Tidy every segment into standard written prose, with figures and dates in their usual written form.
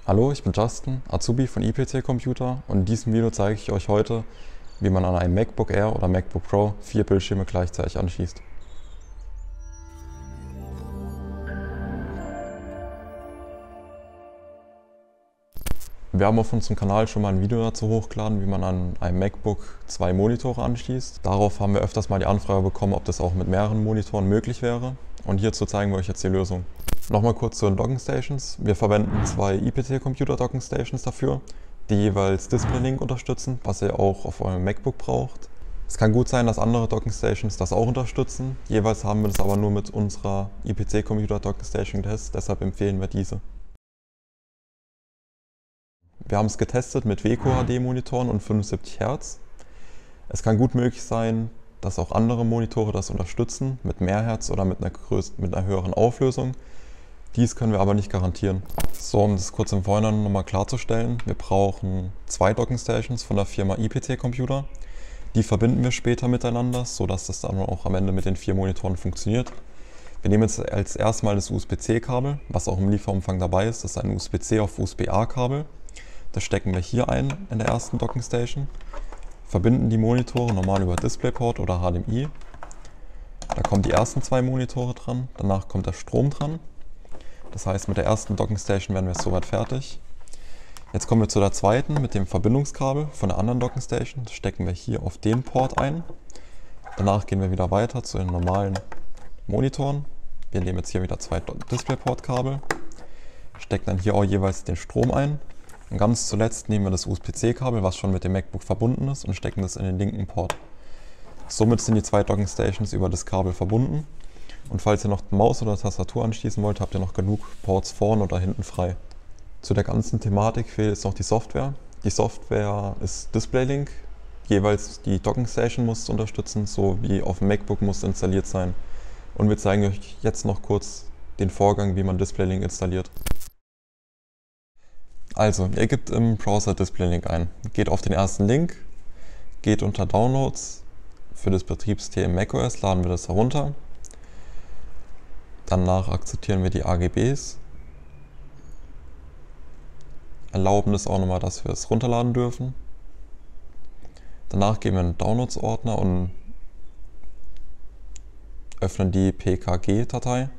Hallo, ich bin Justin, Azubi von IPC Computer und in diesem Video zeige ich euch heute, wie man an einem MacBook Air oder MacBook Pro 4 Bildschirme gleichzeitig anschließt. Wir haben auf unserem Kanal schon mal ein Video dazu hochgeladen, wie man an einem MacBook 2 Monitore anschließt. Darauf haben wir öfters mal die Anfrage bekommen, ob das auch mit mehreren Monitoren möglich wäre. Und hierzu zeigen wir euch jetzt die Lösung. Nochmal kurz zu den Docking Stations. Wir verwenden zwei IPC Computer Docking Stations dafür, die jeweils DisplayLink unterstützen, was ihr auch auf eurem MacBook braucht. Es kann gut sein, dass andere Docking Stations das auch unterstützen. Jeweils haben wir das aber nur mit unserer IPC Computer Docking Station getestet, deshalb empfehlen wir diese. Wir haben es getestet mit WQHD-Monitoren und 75 Hertz. Es kann gut möglich sein, dass auch andere Monitore das unterstützen, mit mehr Hertz oder mit einer höheren Auflösung. Dies können wir aber nicht garantieren. So, um das kurz im Vorhinein nochmal klarzustellen, wir brauchen zwei Docking Stations von der Firma IPC Computer. Die verbinden wir später miteinander, sodass das dann auch am Ende mit den 4 Monitoren funktioniert. Wir nehmen jetzt als erstes das USB-C-Kabel, was auch im Lieferumfang dabei ist. Das ist ein USB-C auf USB-A-Kabel. Das stecken wir hier ein in der ersten Docking Station. Verbinden die Monitore normal über DisplayPort oder HDMI. Da kommen die ersten 2 Monitore dran, danach kommt der Strom dran. Das heißt, mit der ersten Docking Station werden wir soweit fertig. Jetzt kommen wir zu der zweiten mit dem Verbindungskabel von der anderen Docking Station. Das stecken wir hier auf den Port ein. Danach gehen wir wieder weiter zu den normalen Monitoren. Wir nehmen jetzt hier wieder 2 DisplayPort-Kabel, stecken dann hier auch jeweils den Strom ein. Und ganz zuletzt nehmen wir das USB-C-Kabel, was schon mit dem MacBook verbunden ist, und stecken das in den linken Port. Somit sind die 2 Docking Stations über das Kabel verbunden. Und falls ihr noch Maus oder Tastatur anschließen wollt, habt ihr noch genug Ports vorne oder hinten frei. Zu der ganzen Thematik fehlt jetzt noch die Software. Die Software ist DisplayLink. Jeweils die Docking Station muss es unterstützen, sowie auf dem MacBook muss es installiert sein. Und wir zeigen euch jetzt noch kurz den Vorgang, wie man DisplayLink installiert. Also, ihr gebt im Browser DisplayLink ein. Geht auf den ersten Link, geht unter Downloads. Für das Betriebssystem macOS laden wir das herunter. Danach akzeptieren wir die AGBs. Erlauben es auch nochmal, dass wir es runterladen dürfen. Danach gehen wir in den Downloads-Ordner und öffnen die PKG-Datei.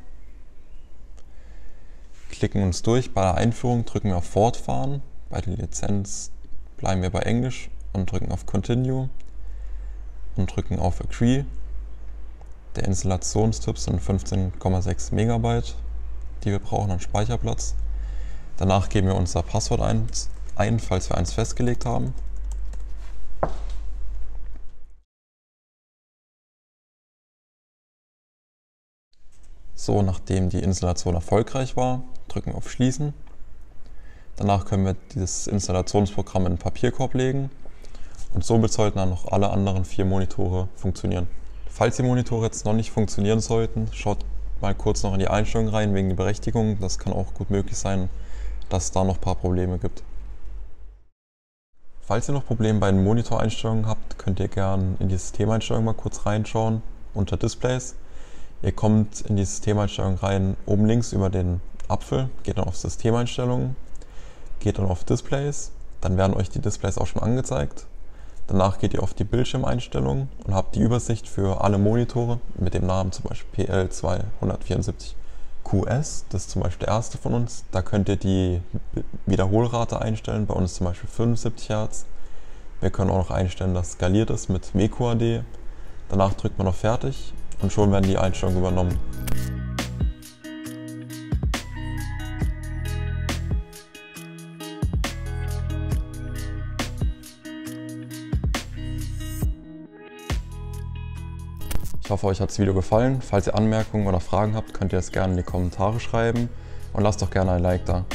Klicken uns durch. Bei der Einführung drücken wir auf Fortfahren. Bei der Lizenz bleiben wir bei Englisch und drücken auf Continue und drücken auf Agree. Der Installationstyp sind 15,6 Megabyte, die wir brauchen an Speicherplatz. Danach geben wir unser Passwort ein, falls wir eins festgelegt haben. So, nachdem die Installation erfolgreich war, drücken wir auf Schließen. Danach können wir dieses Installationsprogramm in den Papierkorb legen und somit sollten dann noch alle anderen 4 Monitore funktionieren. Falls die Monitore jetzt noch nicht funktionieren sollten, schaut mal kurz noch in die Einstellungen rein wegen der Berechtigung. Das kann auch gut möglich sein, dass es da noch ein paar Probleme gibt. Falls ihr noch Probleme bei den Monitoreinstellungen habt, könnt ihr gerne in die Systemeinstellungen mal kurz reinschauen unter Displays. Ihr kommt in die Systemeinstellungen rein, oben links über den Apfel, geht dann auf Systemeinstellungen, geht dann auf Displays, dann werden euch die Displays auch schon angezeigt. Danach geht ihr auf die Bildschirmeinstellungen und habt die Übersicht für alle Monitore mit dem Namen zum Beispiel PL274QS, das ist zum Beispiel der erste von uns. Da könnt ihr die Wiederholrate einstellen, bei uns zum Beispiel 75 Hertz. Wir können auch noch einstellen, dass skaliert ist mit WQHD. Danach drückt man auf Fertig und schon werden die Einstellungen übernommen. Ich hoffe, euch hat das Video gefallen. Falls ihr Anmerkungen oder Fragen habt, könnt ihr es gerne in die Kommentare schreiben und lasst doch gerne ein Like da.